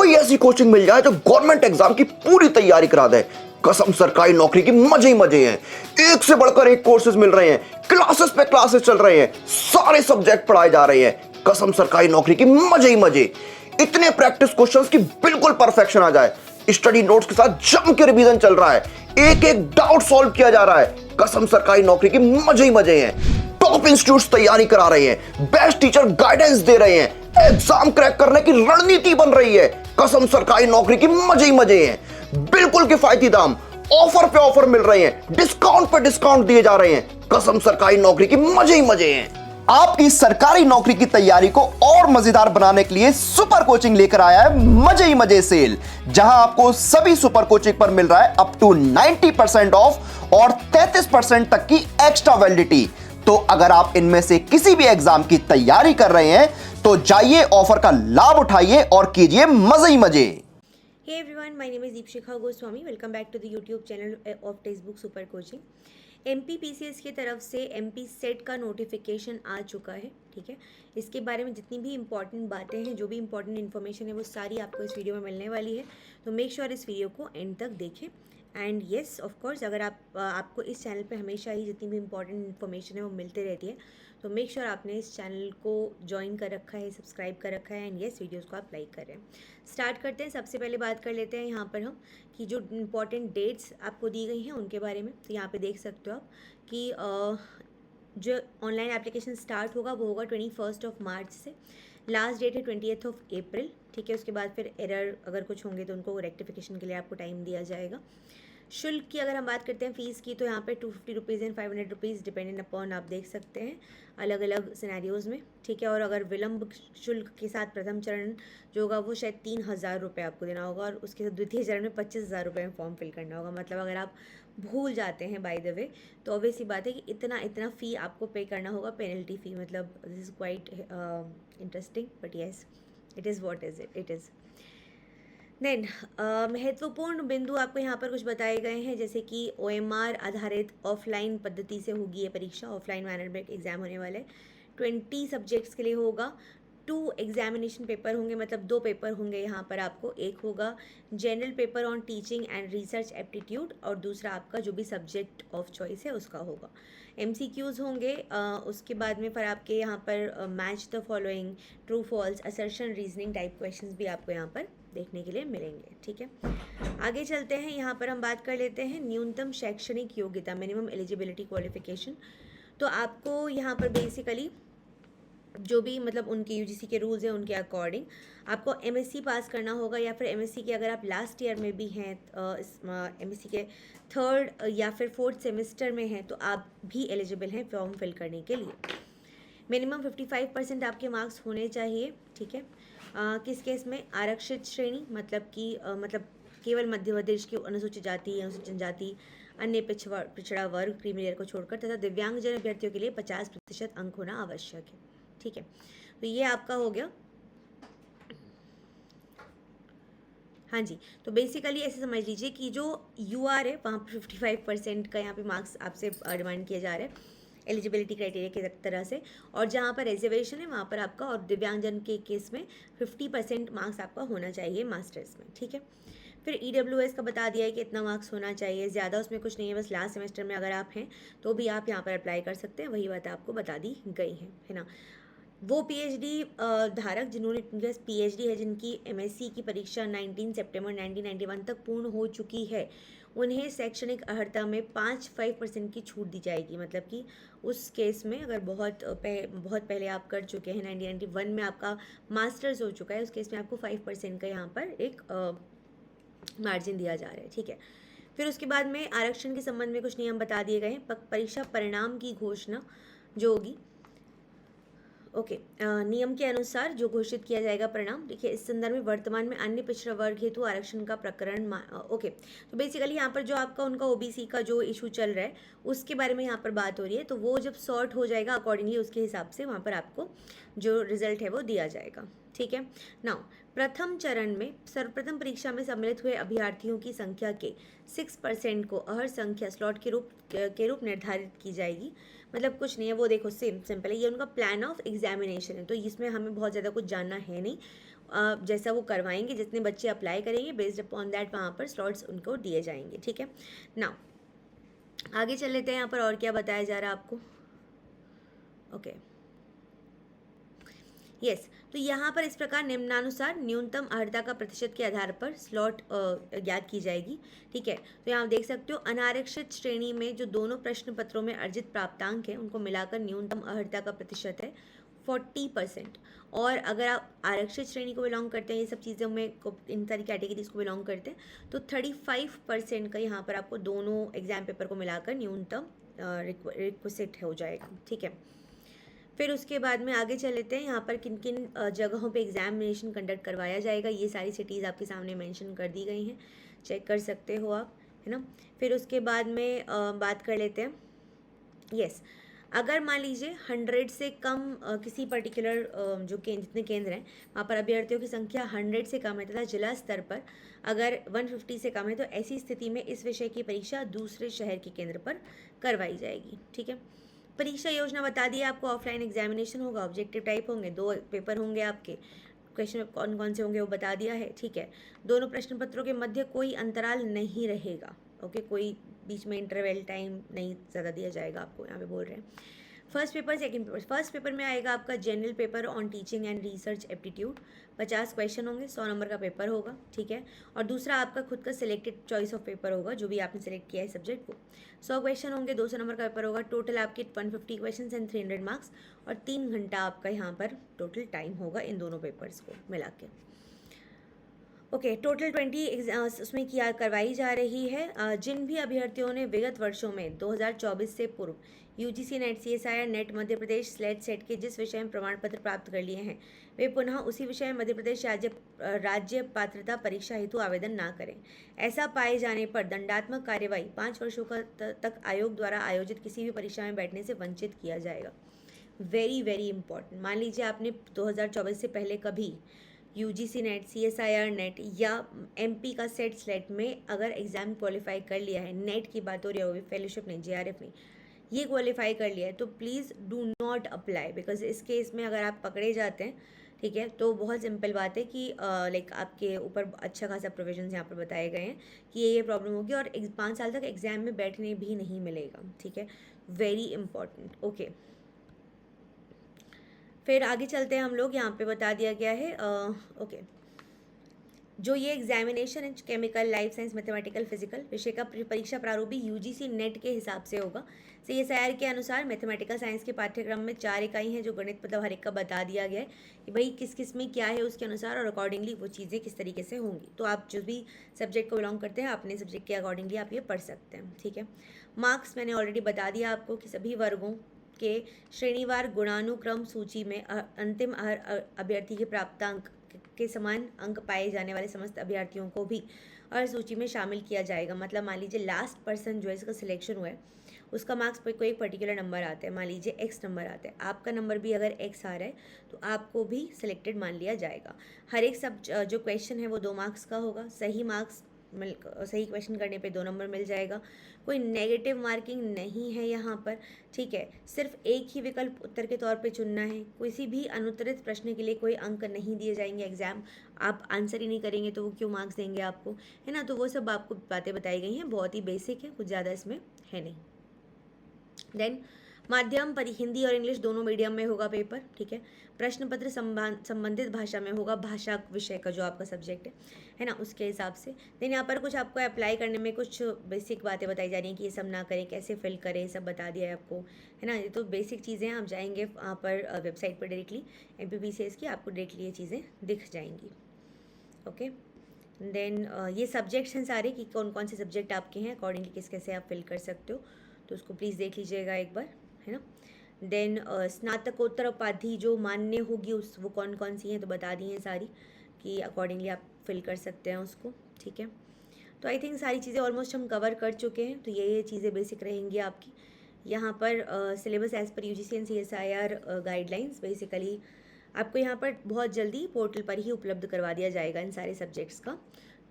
कोई ऐसी कोचिंग मिल जाए जो गवर्नमेंट एग्जाम की पूरी तैयारी करा दे। कसम सरकारी नौकरी की मजे ही मजे हैं। एक से बढ़कर एक कोर्सेज मिल रहे हैं, क्लासेस पे क्लासेस चल रहे हैं, सारे सब्जेक्ट पढ़ाए जा रहे हैं। कसम सरकारी नौकरी की मजे ही मजे। इतने प्रैक्टिस क्वेश्चंस की बिल्कुल परफेक्शन आ जाए। स्टडी नोट्स के साथ जम के रिवीजन चल रहा है, एक एक डाउट सॉल्व किया जा रहा है। कसम सरकारी नौकरी की मजे ही मजे हैं। टॉप इंस्टीट्यूट्स तैयारी करा रहे हैं, बेस्ट टीचर गाइडेंस दे रहे हैं, एग्जाम क्रैक करने की रणनीति बन रही है। कसम सरकारी नौकरी की मजे ही मजे हैं। बिल्कुल किफायती दाम, ऑफर पे ऑफर मिल रहे हैं, डिस्काउंट पे डिस्काउंट दिए जा रहे हैं। कसम सरकारी नौकरी की मजे ही मजे हैं। आपकी सरकारी नौकरी की तैयारी को और मजेदार बनाने के लिए सुपर कोचिंग लेकर आया है मजे ही मजे सेल, जहां आपको सभी सुपर कोचिंग पर मिल रहा है अप टू 90% ऑफ और 33% तक की एक्स्ट्रा वैलिडिटी। तो अगर आप इनमें से किसी भी एग्जाम की तैयारी कर रहे हैं तो जाइए, ऑफर का लाभ उठाइए और कीजिए मजे ही मजे। Hey everyone, my name is Deepshikha Goswami. Welcome back to the YouTube channel of Textbook Super Coaching. MPPCS की तरफ से MP सेट का नोटिफिकेशन आ चुका है, ठीक है। इसके बारे में जितनी भी इंपॉर्टेंट बातें हैं, जो भी इंपॉर्टेंट इन्फॉर्मेशन है, वो सारी आपको इस वीडियो में मिलने वाली है। तो मेक श्योर इस वीडियो को एंड तक देखें। एंड येस, ऑफ कोर्स, अगर आपको इस चैनल पे हमेशा ही जितनी भी इंपॉर्टेंट इन्फॉर्मेशन है वो मिलते रहती है, तो मेक श्योर आपने इस चैनल को ज्वाइन कर रखा है, सब्सक्राइब कर रखा है, एंड येस, वीडियोस को आप लाइक कर रहे हैं। स्टार्ट करते हैं। सबसे पहले बात कर लेते हैं यहाँ पर हम कि जो इंपॉर्टेंट डेट्स आपको दी गई हैं उनके बारे में। तो यहाँ पे देख सकते हो आप कि जो ऑनलाइन एप्लीकेशन स्टार्ट होगा वो होगा 21 मार्च से। लास्ट डेट है 20 अप्रैल, ठीक है। उसके बाद फिर एरर अगर कुछ होंगे तो उनको रेक्टिफिकेशन के लिए आपको टाइम दिया जाएगा। शुल्क की अगर हम बात करते हैं फ़ीस की, तो यहाँ पे 250 rupees and 500 rupees dependent upon आप देख सकते हैं अलग अलग सिनेरियोज़ में, ठीक है। और अगर विलम्ब शुल्क के साथ प्रथम चरण जो होगा वो शायद 3,000 रुपये आपको देना होगा, और उसके साथ द्वितीय चरण में 25,000 रुपये में फॉर्म फिल करना होगा। मतलब अगर आप भूल जाते हैं बाय द वे, तो ऑब्वियस सी बात है कि इतना इतना फ़ी आपको पे करना होगा, पेनल्टी फ़ी। मतलब this is quite interesting, but yes, it is what is it is. Then महत्वपूर्ण बिंदु आपको यहाँ पर कुछ बताए गए हैं, जैसे कि OMR आधारित ऑफलाइन पद्धति से होगी ये परीक्षा। ऑफलाइन मैनर में एग्जाम होने वाले 20 सब्जेक्ट्स के लिए होगा। 2 एग्जामिनेशन पेपर होंगे, मतलब 2 पेपर होंगे यहाँ पर आपको। एक होगा general paper on teaching and research aptitude, और दूसरा आपका जो भी सब्जेक्ट ऑफ चॉइस है उसका होगा। MCQs होंगे। उसके बाद में फिर आपके यहाँ पर match the following, true false, assertion, reasoning type questions भी आपको यहाँ पर देखने के लिए मिलेंगे, ठीक है। आगे चलते हैं। यहाँ पर हम बात कर लेते हैं न्यूनतम शैक्षणिक योग्यता, मिनिमम एलिजिबिलिटी क्वालिफिकेशन। तो आपको यहाँ पर बेसिकली जो भी मतलब उनके UGC के रूल्स हैं उनके अकॉर्डिंग आपको MSc पास करना होगा, या फिर MSc के अगर आप लास्ट ईयर में भी हैं, MSc के 3rd या फिर 4th सेमेस्टर में हैं, तो आप भी एलिजिबल हैं फॉर्म फिल करने के लिए। मिनिमम 55% आपके मार्क्स होने चाहिए, ठीक है। किस केस में? आरक्षित श्रेणी, मतलब कि मतलब केवल मध्य प्रदेश की अनुसूचित जाति, अनुसूचित जनजाति, अन्य पिछड़ा वर्ग, क्रीमी लेयर को छोड़कर, तथा दिव्यांगजन अभ्यर्थियों के लिए 50% अंक होना आवश्यक है, ठीक है। तो ये आपका हो गया। हाँ जी, तो बेसिकली ऐसे समझ लीजिए कि जो UR है वहाँ पर 55% का यहाँ पे मार्क्स आपसे डिमांड किया जा रहा है एलिजिबिलिटी क्राइटेरिया की तरह से, और जहाँ पर रिजर्वेशन है वहाँ पर आपका, और दिव्यांगजन के केस में 50% मार्क्स आपका होना चाहिए मास्टर्स में, ठीक है। फिर EWS का बता दिया है कि इतना मार्क्स होना चाहिए, ज़्यादा उसमें कुछ नहीं है, बस लास्ट सेमेस्टर में अगर आप हैं तो भी आप यहाँ पर अप्लाई कर सकते हैं, वही बात आपको बता दी गई है ना। वो PhD धारक जिन्होंने PhD है, जिनकी MSc की परीक्षा 19 सितंबर 1991 तक पूर्ण हो चुकी है, उन्हें शैक्षणिक अर्हता में 5% की छूट दी जाएगी। मतलब कि उस केस में अगर बहुत पहले आप कर चुके हैं, 1991 में आपका मास्टर्स हो चुका है, उस केस में आपको 5% का यहाँ पर एक मार्जिन दिया जा रहा है, ठीक है। फिर उसके बाद में आरक्षण के संबंध में कुछ नियम बता दिए गए हैं। परीक्षा परिणाम की घोषणा जो होगी, ओके, नियम के अनुसार जो घोषित किया जाएगा परिणाम, देखिए इस संदर्भ में वर्तमान में अन्य पिछड़ा वर्ग हेतु आरक्षण का प्रकरण ओके, तो बेसिकली यहाँ पर जो आपका उनका OBC का जो इशू चल रहा है उसके बारे में यहाँ पर बात हो रही है। तो वो जब सॉर्ट हो जाएगा अकॉर्डिंगली उसके हिसाब से वहाँ पर आपको जो रिजल्ट है वो दिया जाएगा, ठीक है। नाउ प्रथम चरण में सर्वप्रथम परीक्षा में सम्मिलित हुए अभ्यर्थियों की संख्या के 6% को अहर संख्या स्लॉट के रूप निर्धारित की जाएगी। मतलब कुछ नहीं है, वो देखो सिंपल है, ये उनका प्लान ऑफ एग्जामिनेशन है, तो इसमें हमें बहुत ज़्यादा कुछ जानना है नहीं। जैसा वो करवाएंगे, जितने बच्चे अप्लाई करेंगे बेस्ड अपॉन दैट वहाँ पर स्लॉट्स उनको दिए जाएंगे, ठीक है ना। आगे चल लेते हैं यहाँ पर और क्या बताया जा रहा है आपको। ओके यस तो यहाँ पर इस प्रकार निम्नानुसार न्यूनतम अर्हता का प्रतिशत के आधार पर स्लॉट ज्ञात की जाएगी, ठीक है। तो यहाँ देख सकते हो अनारक्षित श्रेणी में जो दोनों प्रश्न पत्रों में अर्जित प्राप्तांक है उनको मिलाकर न्यूनतम अर्हता का प्रतिशत है 40%। और अगर आप आरक्षित श्रेणी को बिलोंग करते हैं, ये सब चीज़ों में इन सारी कैटेगरीज को बिलोंग करते हैं, तो 35% का यहाँ पर आपको दोनों एग्जाम पेपर को मिलाकर न्यूनतम रिक्वेस्ट हो जाएगा, ठीक है। फिर उसके बाद में आगे चल लेते हैं यहाँ पर किन किन जगहों पे एग्जामिनेशन कंडक्ट करवाया जाएगा। ये सारी सिटीज़ आपके सामने मेंशन कर दी गई हैं, चेक कर सकते हो आप, है ना। फिर उसके बाद में बात कर लेते हैं यस अगर मान लीजिए 100 से कम किसी पर्टिकुलर जो जितने केंद्र हैं वहाँ पर अभ्यर्थियों की संख्या 100 से कम है तथा जिला स्तर पर अगर 150 से कम है, तो ऐसी स्थिति में इस विषय की परीक्षा दूसरे शहर के केंद्र पर करवाई जाएगी, ठीक है। परीक्षा योजना बता दी आपको, ऑफलाइन एग्जामिनेशन होगा, ऑब्जेक्टिव टाइप होंगे, 2 पेपर होंगे आपके, क्वेश्चन कौन कौन से होंगे वो बता दिया है, ठीक है। दोनों प्रश्न पत्रों के मध्य कोई अंतराल नहीं रहेगा, ओके, कोई बीच में इंटरवल टाइम नहीं ज़्यादा दिया जाएगा आपको, यहाँ पे बोल रहे हैं। First paper second paper, first paper में आएगा आपका general paper on teaching and research aptitude, 50 question होंगे, 100 नंबर का पेपर होगा, ठीक है। और दूसरा आपका खुद का सिलेक्टेड चॉइस ऑफ पेपर होगा, जो भी आपने सेलेक्ट किया है सब्जेक्ट वो, 100 क्वेश्चन होंगे, 200 नंबर का पेपर होगा, टोटल आपके 150 क्वेश्चन एंड 300 मार्क्स, और 3 घंटा आपका यहाँ पर टोटल टाइम होगा इन दोनों पेपर्स को मिला के। ओके टोटल 20 उसमें किया करवाई जा रही है। जिन भी अभ्यर्थियों ने विगत वर्षों में 2024 से पूर्व UGC net, CSIR net, Madhya Pradesh slate set के जिस विषय में प्रमाण पत्र प्राप्त कर लिए हैं, वे पुनः उसी विषय में मध्य प्रदेश राज्य पात्रता परीक्षा हेतु आवेदन ना करें। ऐसा पाए जाने पर दंडात्मक कार्यवाही 5 वर्षों तक आयोग द्वारा आयोजित किसी भी परीक्षा में बैठने से वंचित किया जाएगा। Very very important. मान लीजिए आपने 2024 से पहले कभी यूजीसी नेट, सीएसआईआर नेट या एमपी का सेट स्लेट में अगर एग्ज़ाम क्वालिफाई कर लिया है, नेट की बात हो रही होगी, फेलोशिप नहीं, जेआरएफ नहीं, ये क्वालिफाई कर लिया है, तो please do not apply, because इस केस में अगर आप पकड़े जाते हैं, ठीक है, तो बहुत सिंपल बात है कि लाइक आपके ऊपर अच्छा खासा प्रोविजंस यहाँ पर बताए गए हैं कि ये प्रॉब्लम होगी और 5 साल तक एग्ज़ाम में बैठने भी नहीं मिलेगा, ठीक है, वेरी इंपॉर्टेंट। ओके फिर आगे चलते हैं हम लोग, यहाँ पे बता दिया गया है ओके जो ये एग्जामिनेशन है chemical, life science, mathematical, physical विषय का परीक्षा प्रारूप भी यूजीसी नेट के हिसाब से होगा। सीएसआईआर के अनुसार मैथमेटिकल साइंस के पाठ्यक्रम में 4 इकाई हैं जो गणित मतलब हर एक का बता दिया गया है कि भाई किस किस में क्या है उसके अनुसार, और अकॉर्डिंगली वो चीज़ें किस तरीके से होंगी। तो आप जो भी सब्जेक्ट को बिलोंग करते हैं अपने सब्जेक्ट के अकॉर्डिंगली आप ये पढ़ सकते हैं, ठीक है। मार्क्स मैंने ऑलरेडी बता दिया आपको कि सभी वर्गों के श्रेणीवार गुणानुक्रम सूची में अंतिम अभ्यर्थी के प्राप्तांक के समान अंक पाए जाने वाले समस्त अभ्यर्थियों को भी और सूची में शामिल किया जाएगा। मतलब मान लीजिए लास्ट पर्सन जो है इसका सिलेक्शन हुआ है उसका मार्क्स पर कोई पर्टिकुलर नंबर आता है, मान लीजिए एक्स नंबर आता है, आपका नंबर भी अगर एक्स आ रहा है तो आपको भी सिलेक्टेड मान लिया जाएगा। हर एक सब जो क्वेश्चन है वो 2 मार्क्स का होगा, सही क्वेश्चन करने पे 2 नंबर मिल जाएगा। कोई नेगेटिव मार्किंग नहीं है यहाँ पर, ठीक है, सिर्फ एक ही विकल्प उत्तर के तौर पे चुनना है। किसी भी अनुत्तरित प्रश्न के लिए कोई अंक नहीं दिए जाएंगे। एग्जाम आप आंसर ही नहीं करेंगे तो वो क्यों मार्क्स देंगे आपको, है ना। तो वो सब आपको बातें बताई गई हैं, बहुत ही बेसिक है, कुछ ज़्यादा इसमें है नहीं। देन माध्यम हिंदी और इंग्लिश दोनों मीडियम में होगा पेपर, ठीक है। प्रश्न पत्र संबंधित भाषा में होगा, भाषा विषय का जो आपका सब्जेक्ट है ना, उसके हिसाब से। देन यहाँ पर कुछ आपको अप्लाई करने में कुछ बेसिक बातें बताई जा रही हैं कि ये सब ना करें, कैसे फिल करें, सब बता दिया है आपको, है ना। ये तो बेसिक चीज़ें हैं, आप जाएंगे वहाँ पर वेबसाइट पर डायरेक्टली MPPCS की, आपको डायरेक्टली ये चीज़ें दिख जाएंगी। ओके देन ये सब्जेक्ट्स हैं सारे कि कौन कौन से सब्जेक्ट आपके हैं, अकॉर्डिंगली किस कैसे आप फिल कर सकते हो, तो उसको प्लीज़ देख लीजिएगा एक बार, है ना। देन स्नातकोत्तर उपाधि जो मान्य होगी उस वो कौन कौन सी हैं तो बता दी हैं सारी कि अकॉर्डिंगली आप फिल कर सकते हैं उसको, ठीक है। तो आई थिंक सारी चीज़ें ऑलमोस्ट हम कवर कर चुके हैं, तो ये चीज़ें बेसिक रहेंगी आपकी। यहाँ पर syllabus as per UGC and CSIR guidelines basically आपको यहाँ पर बहुत जल्दी पोर्टल पर ही उपलब्ध करवा दिया जाएगा इन सारे सब्जेक्ट्स का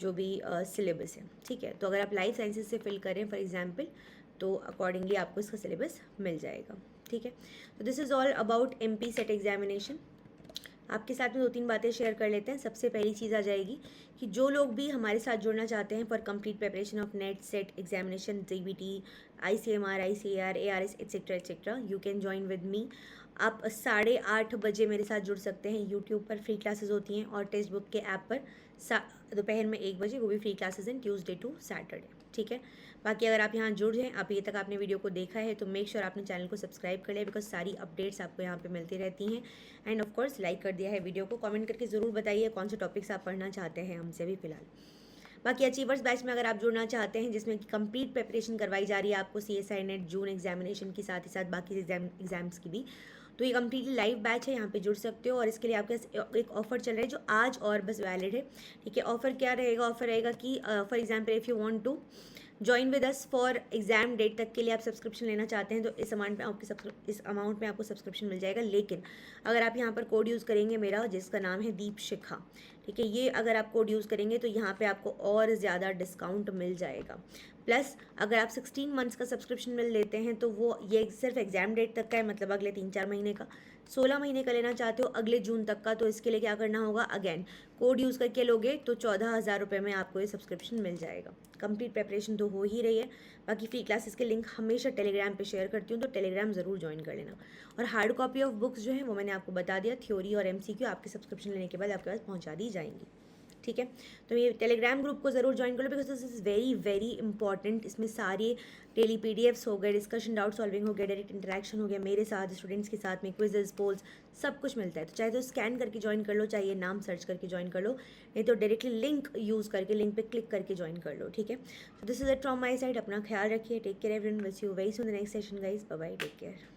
जो भी सिलेबस है, ठीक है। तो अगर आप लाइफ साइंसेज से फिल करें फॉर एग्जांपल तो अकॉर्डिंगली आपको इसका सिलेबस मिल जाएगा, ठीक है। तो this is all about MP set examination. आपके साथ में 2-3 बातें शेयर कर लेते हैं। सबसे पहली चीज़ आ जाएगी कि जो लोग भी हमारे साथ जुड़ना चाहते हैं for complete preparation of net set examination, CBT, ICMR, ICAR, ARS etcetera, you can join with me. आप 8:30 बजे मेरे साथ जुड़ सकते हैं। यूट्यूब पर फ्री क्लासेस होती हैं और टेक्स्ट बुक के ऐप पर दोपहर में 1 बजे वो भी फ्री क्लासेस हैं, ट्यूसडे टू सैटरडे, ठीक है। बाकी अगर आप यहाँ जुड़ जाएँ, आप ये तक आपने वीडियो को देखा है तो मेक श्योर आपने चैनल को सब्सक्राइब कर लिया, बिकॉज सारी अपडेट्स आपको यहाँ पे मिलती रहती हैं। एंड ऑफ कोर्स लाइक कर दिया है वीडियो को। कमेंट करके ज़रूर बताइए कौन से टॉपिक्स आप पढ़ना चाहते हैं हमसे भी फिलहाल। बाकी अचीवर्स बैच में अगर आप जुड़ना चाहते हैं, जिसमें कि कंप्लीट प्रिपरेशन करवाई जा रही है आपको CSI नेट जून एग्जामिनेशन की, साथ ही साथ बाकी एग्जाम्स की भी, तो ये कम्प्लीटली लाइव बैच है, यहाँ पे जुड़ सकते हो। और इसके लिए आपके पास एक ऑफर चल रहा है जो आज और बस वैलिड है, ठीक है। ऑफर क्या रहेगा? ऑफर रहेगा कि for example if you want to join with us for exam date तक के लिए आप सब्सक्रिप्शन लेना चाहते हैं तो इस अमाउंट में आपको सब्सक्रिप्शन मिल जाएगा। लेकिन अगर आप यहाँ पर कोड यूज़ करेंगे मेरा, जिसका नाम है दीप शिखा, ठीक है, ये अगर आप कोड यूज़ करेंगे तो यहाँ पे आपको और ज़्यादा डिस्काउंट मिल जाएगा। प्लस अगर आप 16 मंथ्स का सब्सक्रिप्शन मिल लेते हैं तो वो ये सिर्फ एग्जाम डेट तक का है, मतलब अगले 3-4 महीने का। 16 महीने का लेना चाहते हो अगले जून तक का, तो इसके लिए क्या करना होगा? अगेन कोड यूज़ करके लोगे तो 14,000 रुपये में आपको ये सब्सक्रिप्शन मिल जाएगा। कंप्लीट प्रिपरेशन तो हो ही रही है। बाकी फ्री क्लासेस के लिंक हमेशा टेलीग्राम पे शेयर करती हूँ, तो टेलीग्राम ज़रूर ज्वाइन कर लेना। और हार्ड कॉपी ऑफ बुक्स जो है वो मैंने आपको बता दिया, थ्योरी और MCQ आपके सब्सक्रिप्शन लेने के बाद आपके पास पहुँचा दी जाएंगी, ठीक है। तो ये टेलीग्राम ग्रुप को ज़रूर ज्वाइन कर लो, because this is very very important. इसमें सारे डेली PDFs हो गए, डिस्कशन डाउट सॉल्विंग हो गया, डायरेक्ट इंटरेक्शन हो गया मेरे साथ, स्टूडेंट्स के साथ में, क्विजेस, पोल्स, सब कुछ मिलता है। तो चाहे तो स्कैन करके ज्वाइन कर लो, चाहे नाम सर्च करके ज्वाइन कर लो, नहीं तो डायरेक्टली लिंक यूज़ करके लिंक पे क्लिक करके ज्वाइन कर लो, ठीक है। तो this is it from my side. अपना ख्याल रखिए, take care everyone, will see you very soon the next session guys, bye bye, take care.